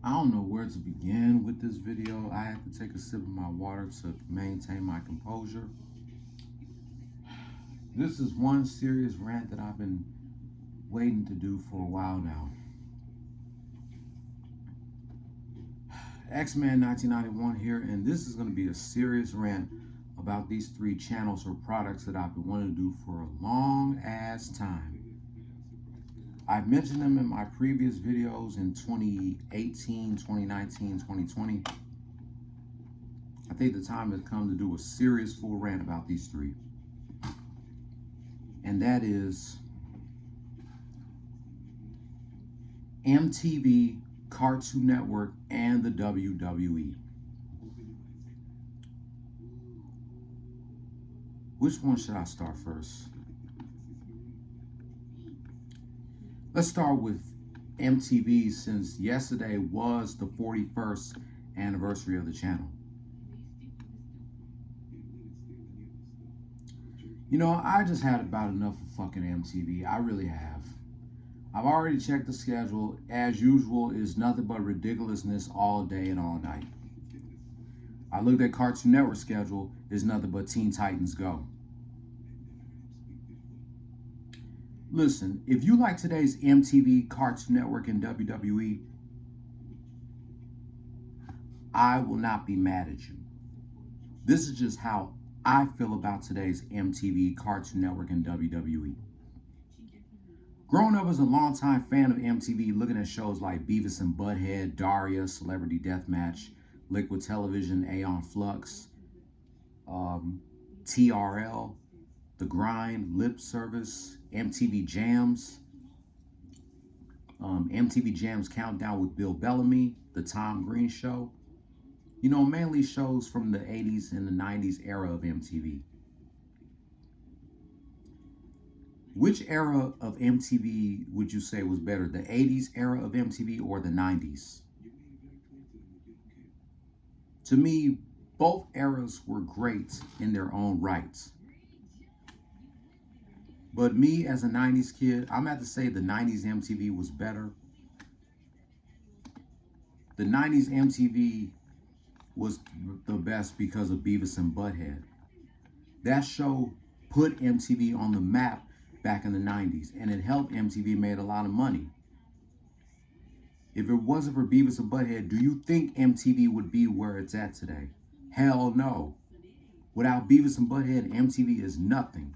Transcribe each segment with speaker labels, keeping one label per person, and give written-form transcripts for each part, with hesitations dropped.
Speaker 1: I don't know where to begin with this video. I have to take a sip of my water to maintain my composure. This is one serious rant that I've been waiting to do for a while now. X-Man 1991 here, and this is going to be a serious rant about these three channels or products that I've been wanting to do for a long ass time. I've mentioned them in my previous videos in 2018, 2019, 2020. I think the time has come to do a serious full rant about these three. And that is MTV, Cartoon Network, and the WWE. Which one should I start first? Let's start with MTV, since yesterday was the 41st anniversary of the channel. You know, I just had about enough of fucking MTV. I really have. I've already checked the schedule. As usual, it's nothing but ridiculousness all day and all night. I looked at Cartoon Network schedule. It's nothing but Teen Titans Go. Listen, if you like today's MTV, Cartoon Network, and WWE, I will not be mad at you. This is just how I feel about today's MTV, Cartoon Network, and WWE. Growing up as a longtime fan of MTV, looking at shows like Beavis and Butthead, Daria, Celebrity Deathmatch, Liquid Television, Aeon Flux, TRL, The Grind, Lip Service, MTV Jams, MTV Jams Countdown with Bill Bellamy, The Tom Green Show. You know, mainly shows from the 80s and the 90s era of MTV. Which era of MTV would you say was better? The 80s era of MTV or the 90s? To me, both eras were great in their own rights. But me, as a 90s kid, I'm going to say the 90s MTV was better. The 90s MTV was the best because of Beavis and Butthead. That show put MTV on the map back in the 90s, and it helped MTV made a lot of money. If it wasn't for Beavis and Butthead, do you think MTV would be where it's at today? Hell no. Without Beavis and Butthead, MTV is nothing.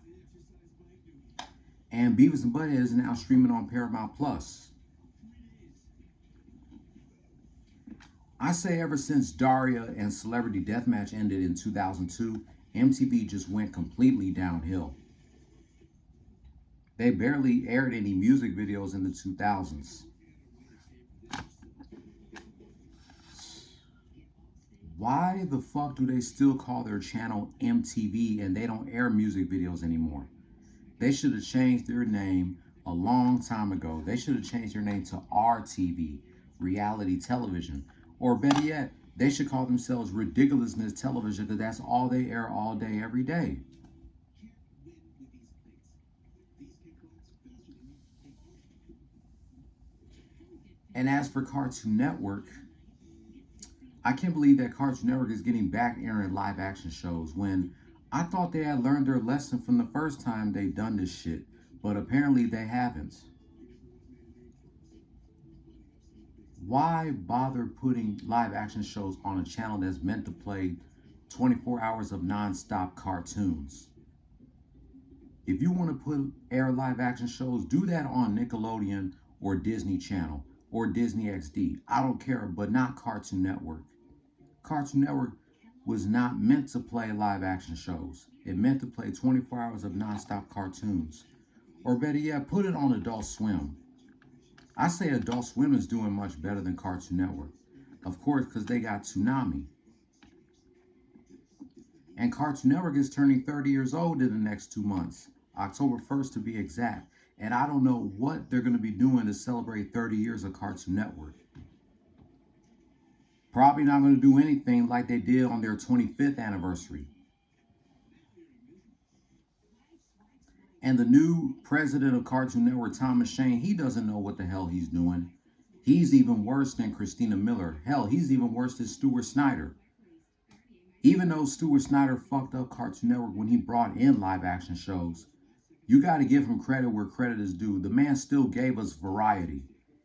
Speaker 1: And Beavis and Butthead is now streaming on Paramount Plus. I say ever since Daria and Celebrity Deathmatch ended in 2002, MTV just went completely downhill. They barely aired any music videos in the 2000s. Why the fuck do they still call their channel MTV and they don't air music videos anymore? They should have changed their name a long time ago. They should have changed their name to RTV, Reality Television. Or better yet, they should call themselves Ridiculousness Television, because that's all they air all day, every day. And as for Cartoon Network, I can't believe that Cartoon Network is getting back airing live action shows when I thought they had learned their lesson from the first time they done this shit, but apparently they haven't. Why bother putting live action shows on a channel that's meant to play 24 hours of non-stop cartoons? If you want to air live action shows, do that on Nickelodeon or Disney Channel or Disney XD. I don't care, but not Cartoon Network. Cartoon Network was not meant to play live action shows. It meant to play 24 hours of non-stop cartoons. Or better yet, put it on Adult Swim. I say Adult Swim is doing much better than Cartoon Network. Of course, because they got Toonami. And Cartoon Network is turning 30 years old in the next 2 months. October 1st to be exact. And I don't know what they're going to be doing to celebrate 30 years of Cartoon Network. Probably not going to do anything like they did on their 25th anniversary. And the new president of Cartoon Network, Thomas Shane, he doesn't know what the hell he's doing. He's even worse than Christina Miller. Hell, he's even worse than Stuart Snyder. Even though Stuart Snyder fucked up Cartoon Network when he brought in live action shows, you got to give him credit where credit is due. The man still gave us variety.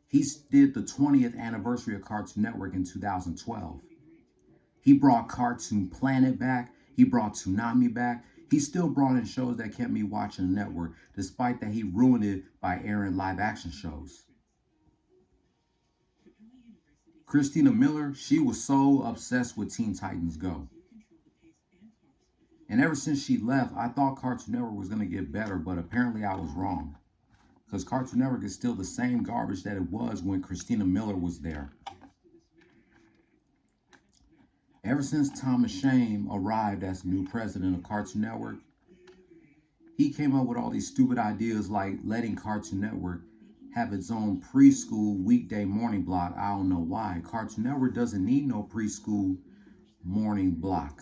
Speaker 1: He did the 20th anniversary of Cartoon Network in 2012. He brought Cartoon Planet back. He brought Toonami back. He still brought in shows that kept me watching the network, despite that he ruined it by airing live action shows. Christina Miller, she was so obsessed with Teen Titans Go. And ever since she left, I thought Cartoon Network was going to get better, but apparently I was wrong. Because Cartoon Network is still the same garbage that it was when Christina Miller was there. Ever since Thomas Shane arrived as the new president of Cartoon Network, he came up with all these stupid ideas like letting Cartoon Network have its own preschool weekday morning block. I don't know why. Cartoon Network doesn't need no preschool morning block.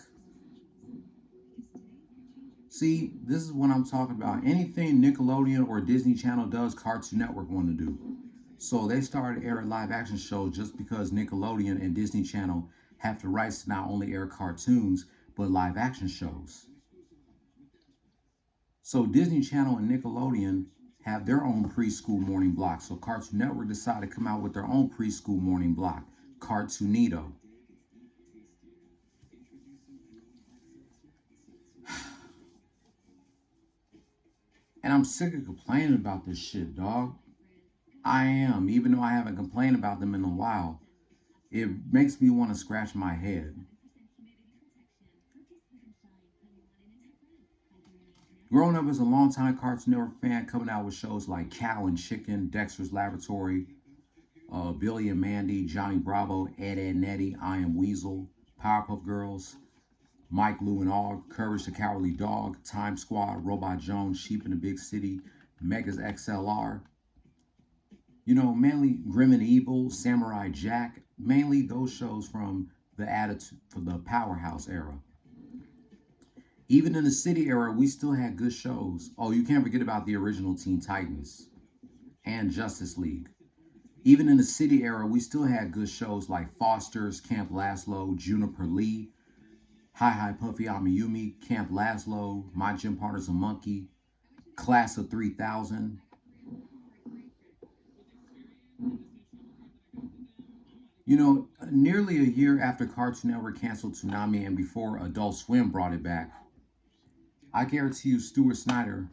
Speaker 1: See, this is what I'm talking about. Anything Nickelodeon or Disney Channel does, Cartoon Network want to do. So they started airing live action shows just because Nickelodeon and Disney Channel have the rights to not only air cartoons, but live action shows. So Disney Channel and Nickelodeon have their own preschool morning block. So Cartoon Network decided to come out with their own preschool morning block, Cartoonito. And I'm sick of complaining about this shit, dog. I am, even though I haven't complained about them in a while. It makes me want to scratch my head. Growing up as a longtime Cartoon Network fan, coming out with shows like Cow and Chicken, Dexter's Laboratory, Billy and Mandy, Johnny Bravo, Ed, Ed and Eddie, I Am Weasel, Powerpuff Girls, Mike, Lou and Og, Courage the Cowardly Dog, Time Squad, Robot Jones, Sheep in the Big City, Megas XLR. You know, mainly Grim and Evil, Samurai Jack, mainly those shows from the Powerhouse era. Even in the City era, we still had good shows. Oh, you can't forget about the original Teen Titans and Justice League. Even in the City era, we still had good shows like Foster's, Camp Laszlo, Juniper Lee, Hi Hi Puffy Amiyumi, Camp Laszlo, My Gym Partner's a Monkey, Class of 3000. You know, nearly a year after Cartoon Network canceled Toonami and before Adult Swim brought it back, I guarantee you Stuart Snyder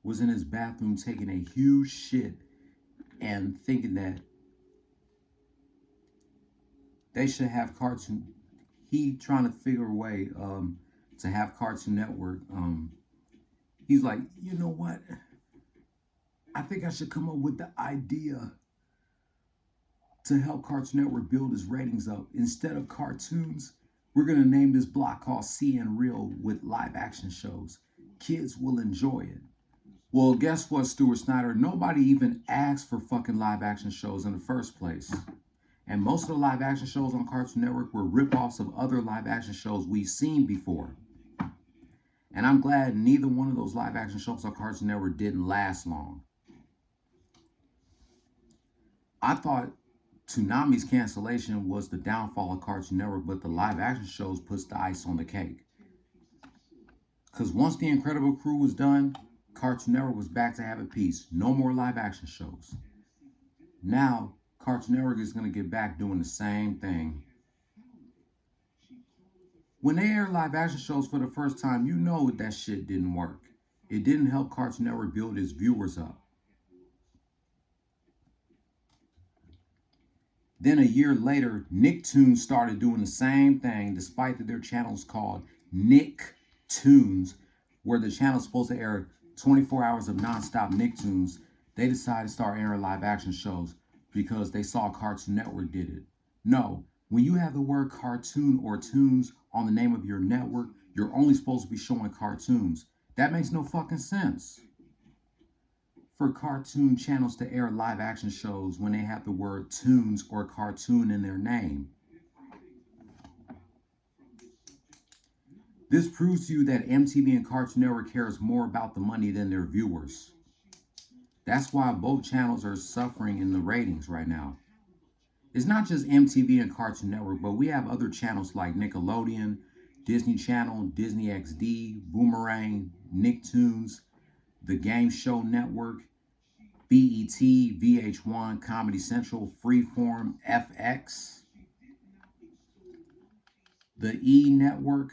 Speaker 1: was in his bathroom taking a huge shit and thinking that they should have Cartoon. He trying to figure a way to have Cartoon Network. He's like, you know what? I think I should come up with the idea to help Cartoon Network build its ratings up. Instead of cartoons, we're going to name this block called CN Real with live action shows. Kids will enjoy it. Well, guess what, Stuart Snyder? Nobody even asked for fucking live action shows in the first place. And most of the live action shows on Cartoon Network were ripoffs of other live action shows we've seen before. And I'm glad neither one of those live action shows on Cartoon Network didn't last long. I thought Toonami's cancellation was the downfall of Cartoon Network, but the live action shows puts the ice on the cake. Because once The Incredible Crew was done, Cartoon Network was back to having peace. No more live action shows. Now, Cartoon Network is going to get back doing the same thing. When they air live action shows for the first time, you know that shit didn't work. It didn't help Cartoon Network build its viewers up. Then a year later, Nicktoons started doing the same thing, despite that their channel's called Nicktoons, where the channel's supposed to air 24 hours of nonstop Nicktoons. They decided to start airing live action shows because they saw Cartoon Network did it. No, when you have the word cartoon or tunes on the name of your network, you're only supposed to be showing cartoons. That makes no fucking sense. For cartoon channels to air live action shows when they have the word tunes or cartoon in their name. This proves to you that MTV and Cartoon Network cares more about the money than their viewers. That's why both channels are suffering in the ratings right now. It's not just MTV and Cartoon Network, but we have other channels like Nickelodeon, Disney Channel, Disney XD, Boomerang, Nicktoons, The Game Show Network, BET, VH1, Comedy Central, Freeform, FX, the E Network.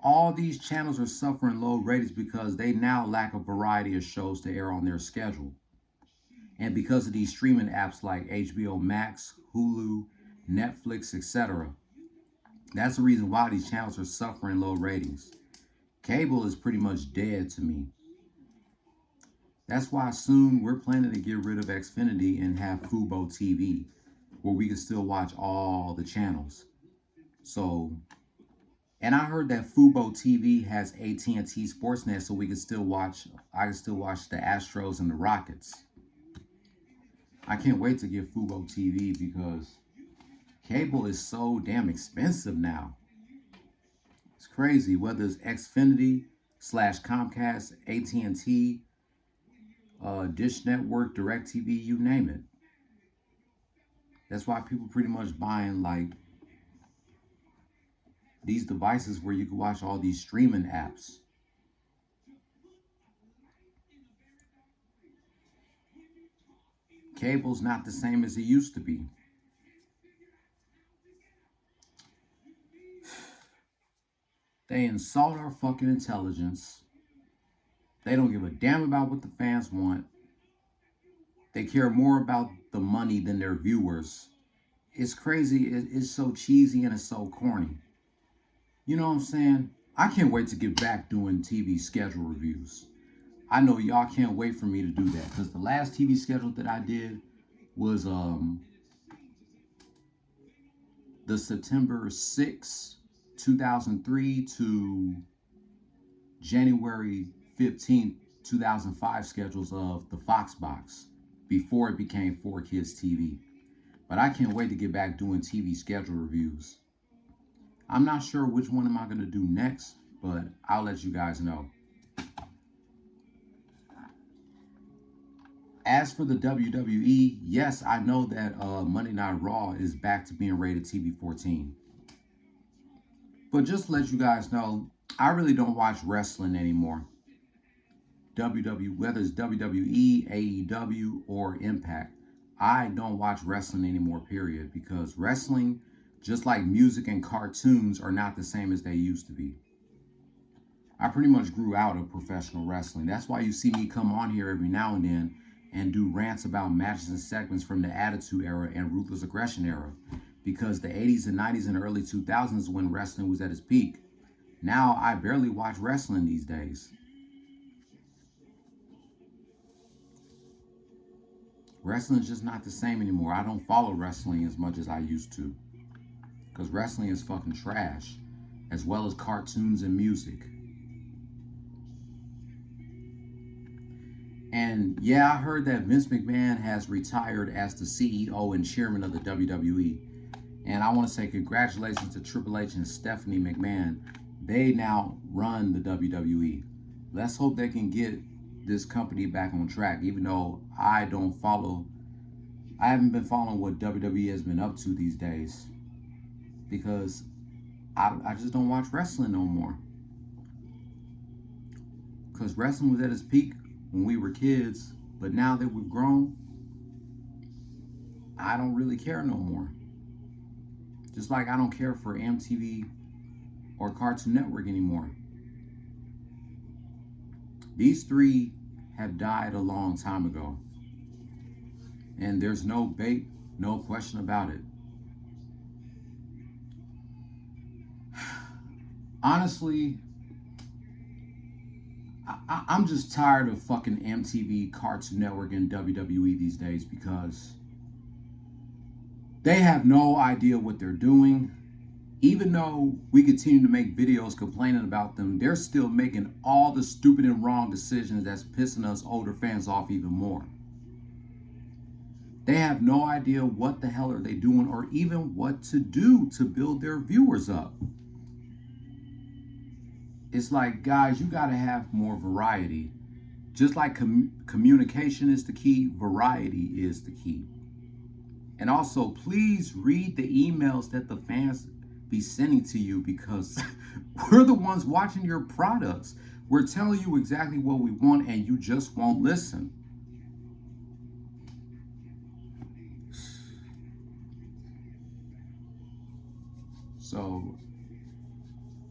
Speaker 1: All these channels are suffering low ratings because they now lack a variety of shows to air on their schedule. And because of these streaming apps like HBO Max, Hulu, Netflix, etc. That's the reason why these channels are suffering low ratings. Cable is pretty much dead to me. That's why soon we're planning to get rid of Xfinity and have Fubo TV, where we can still watch all the channels. So, and I heard that Fubo TV has AT&T Sportsnet, so we can still watch. I can still watch the Astros and the Rockets. I can't wait to get Fubo TV because cable is so damn expensive now. It's crazy. Whether it's Xfinity / Comcast, AT&T, Dish Network, DirecTV, you name it. That's why people pretty much buying like these devices where you can watch all these streaming apps. Cable's not the same as it used to be. They insult our fucking intelligence. They don't give a damn about what the fans want. They care more about the money than their viewers. It's crazy. It's so cheesy and it's so corny. You know what I'm saying? I can't wait to get back doing TV schedule reviews. I know y'all can't wait for me to do that because the last TV schedule that I did was the September 6, 2003 to January 15th, 2005 schedules of the Fox Box before it became 4Kids TV. But I can't wait to get back doing TV schedule reviews. I'm not sure which one am I going to do next, but I'll let you guys know. As for the WWE, yes, I know that Monday Night Raw is back to being rated TV-14. But just to let you guys know, I really don't watch wrestling anymore. Whether it's WWE, AEW, or Impact, I don't watch wrestling anymore, period. Because wrestling, just like music and cartoons, are not the same as they used to be. I pretty much grew out of professional wrestling. That's why you see me come on here every now and then and do rants about matches and segments from the Attitude Era and Ruthless Aggression Era. Because the 80s and 90s and early 2000s when wrestling was at its peak. Now I barely watch wrestling these days. Wrestling is just not the same anymore. I don't follow wrestling as much as I used to. Because wrestling is fucking trash. As well as cartoons and music. And yeah, I heard that Vince McMahon has retired as the CEO and chairman of the WWE. And I want to say congratulations to Triple H and Stephanie McMahon. They now run the WWE. Let's hope they can get this company back on track, even though I haven't been following what WWE has been up to these days. Because I just don't watch wrestling no more. Because wrestling was at its peak when we were kids, but now that we've grown, I don't really care no more. Just like I don't care for MTV or Cartoon Network anymore. These three have died a long time ago. And there's no debate, no question about it. Honestly, I'm just tired of fucking MTV, Cartoon Network, and WWE these days because they have no idea what they're doing. Even though we continue to make videos complaining about them, they're still making all the stupid and wrong decisions that's pissing us older fans off even more. They have no idea what the hell are they doing or even what to do to build their viewers up. It's like, guys, you got to have more variety. Just like communication is the key, variety is the key. And also, please read the emails that the fans be sending to you, because we're the ones watching your products. We're telling you exactly what we want and you just won't listen. So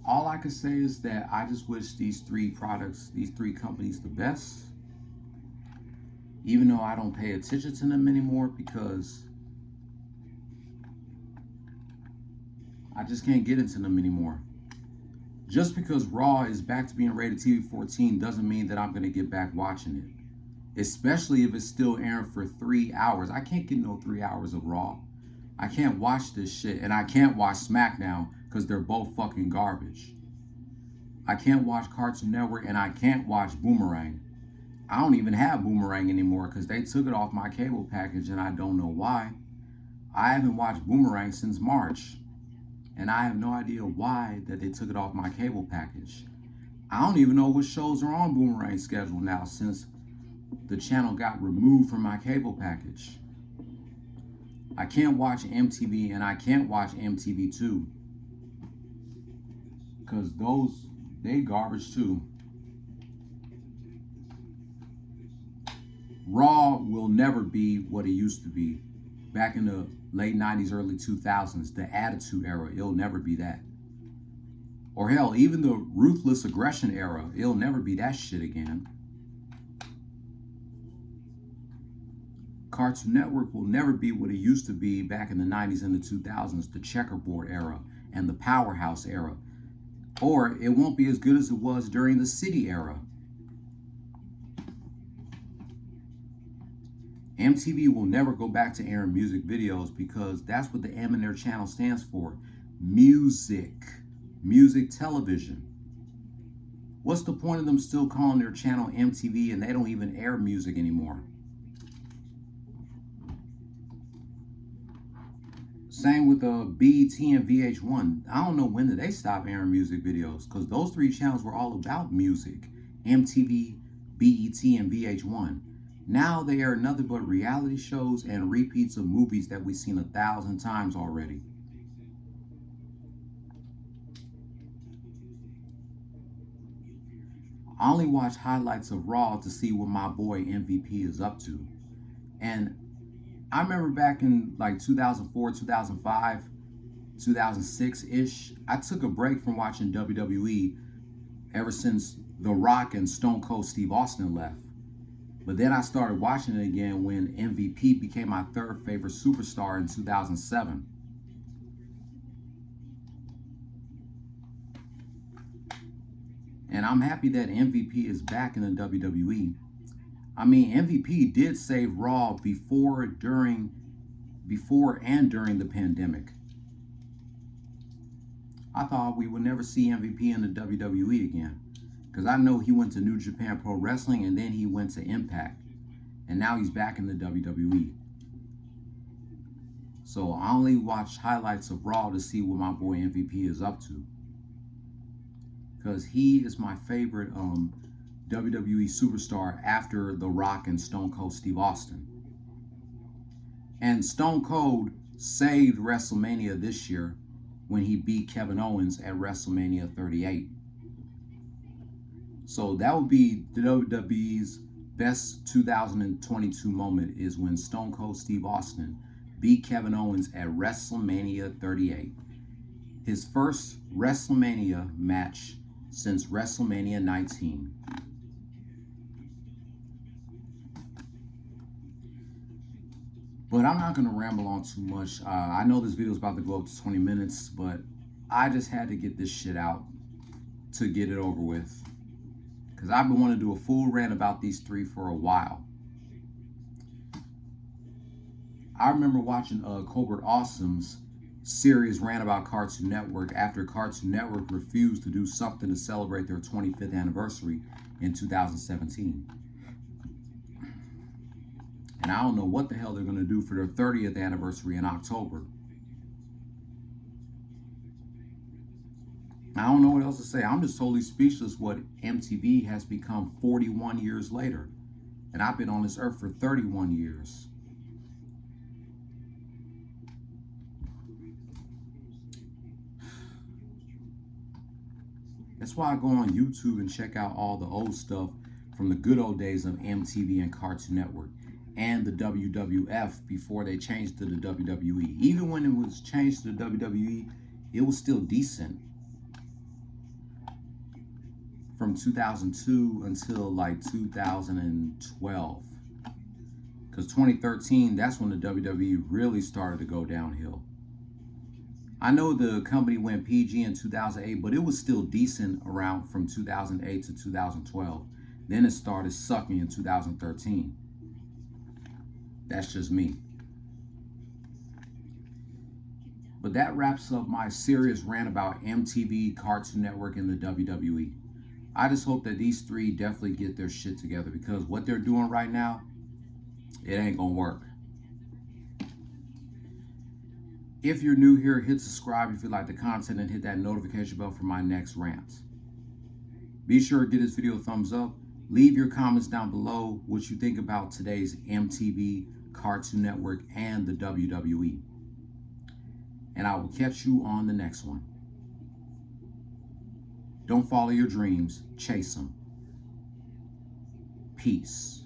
Speaker 1: all I can say is that I just wish these three companies the best, even though I don't pay attention to them anymore because I just can't get into them anymore. Just because Raw is back to being rated TV-14 doesn't mean that I'm going to get back watching it. Especially if it's still airing for 3 hours. I can't get no 3 hours of Raw. I can't watch this shit. And I can't watch SmackDown because they're both fucking garbage. I can't watch Cartoon Network and I can't watch Boomerang. I don't even have Boomerang anymore because they took it off my cable package and I don't know why. I haven't watched Boomerang since March. And I have no idea why that they took it off my cable package. I don't even know what shows are on Boomerang's schedule now since the channel got removed from my cable package. I can't watch MTV and I can't watch MTV2. Because they garbage too. Raw will never be what it used to be. Back in the late 90s, early 2000s, the Attitude Era, it'll never be that. Or hell, even the Ruthless Aggression Era, it'll never be that shit again. Cartoon Network will never be what it used to be back in the 90s and the 2000s, the Checkerboard Era and the Powerhouse Era. Or it won't be as good as it was during the City Era. MTV will never go back to airing music videos because that's what the M in their channel stands for. Music television. What's the point of them still calling their channel MTV and they don't even air music anymore? Same with BET and VH1. I don't know when did they stop airing music videos because those three channels were all about music. MTV, BET, and VH1. Now they air nothing but reality shows and repeats of movies that we've seen 1,000 times already. I only watch highlights of Raw to see what my boy MVP is up to. And I remember back in like 2004, 2005, 2006-ish, I took a break from watching WWE ever since The Rock and Stone Cold Steve Austin left. But then I started watching it again when MVP became my third favorite superstar in 2007. And I'm happy that MVP is back in the WWE. I mean, MVP did save Raw before and during the pandemic. I thought we would never see MVP in the WWE again. Because I know he went to New Japan Pro Wrestling and then he went to Impact. And now he's back in the WWE. So I only watch highlights of Raw to see what my boy MVP is up to. Because he is my favorite WWE superstar after The Rock and Stone Cold Steve Austin. And Stone Cold saved WrestleMania this year when he beat Kevin Owens at WrestleMania 38. So that would be the WWE's best 2022 moment is when Stone Cold Steve Austin beat Kevin Owens at WrestleMania 38. His first WrestleMania match since WrestleMania 19. But I'm not going to ramble on too much. I know this video is about to go up to 20 minutes, but I just had to get this shit out to get it over with. Because I've been wanting to do a full rant about these three for a while. I remember watching Colbert Awesome's series rant about Cartoon Network after Cartoon Network refused to do something to celebrate their 25th anniversary in 2017. And I don't know what the hell they're going to do for their 30th anniversary in October. I don't know what else to say. I'm just totally speechless what MTV has become 41 years later. And I've been on this earth for 31 years. That's why I go on YouTube and check out all the old stuff from the good old days of MTV and Cartoon Network and the WWF before they changed to the WWE. Even when it was changed to the WWE, it was still decent from 2002 until like 2012. Because 2013, that's when the WWE really started to go downhill. I know the company went PG in 2008, but it was still decent around from 2008 to 2012. Then it started sucking in 2013. That's just me. But that wraps up my serious rant about MTV, Cartoon Network, and the WWE. I just hope that these three definitely get their shit together, because what they're doing right now, it ain't gonna work. If you're new here, hit subscribe if you like the content and hit that notification bell for my next rant. Be sure to give this video a thumbs up. Leave your comments down below what you think about today's MTV, Cartoon Network, and the WWE. And I will catch you on the next one. Don't follow your dreams, chase them. Peace.